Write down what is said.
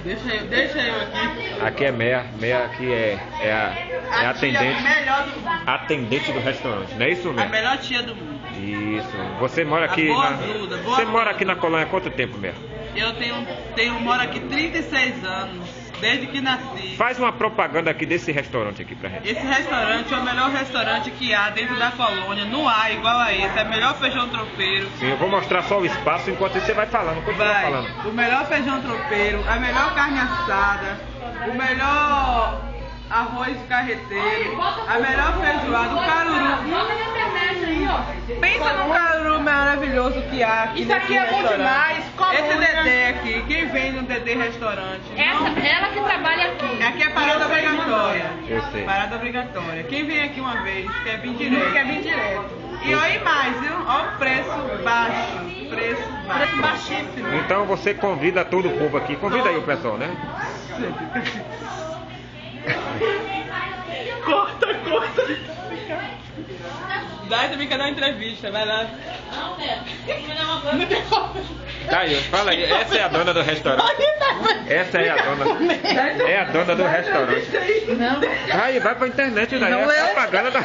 Deixa eu aqui. Aqui é Meia. Meia aqui é a atendente. Atendente do restaurante, não é isso, A Meia? melhor tia do mundo. Isso. Você mora aqui Você mora aqui na colônia há quanto tempo, Meia? Eu moro aqui 36 anos, desde que nasci. Faz uma propaganda aqui desse restaurante aqui pra gente. Esse restaurante é o melhor restaurante que há dentro da colônia, não há igual a esse, é o melhor feijão tropeiro. Sim, eu vou mostrar só o espaço enquanto você vai falando. Continua falando. O melhor feijão tropeiro, a melhor carne assada, o melhor arroz carreteiro, a melhor feijoada, o caruru. Pensa num caruru maravilhoso que há aqui. Isso aqui é bom demais. Esse Dedê aqui, quem vem no Dedê Restaurante? Ela que trabalha aqui. Aqui é parada obrigatória. Eu sei. Parada obrigatória. Quem vem aqui uma vez quer vir direto. E olha mais, viu? Olha o preço baixo. Preço baixíssimo. Então você convida todo o povo aqui. Convida aí o pessoal, né? Corta. Dai também quer dar uma entrevista, vai lá. Tá aí, fala aí. Essa é a dona do restaurante. Essa é a dona. É a dona do restaurante. Não. Aí, vai pra internet daí. É a propaganda da.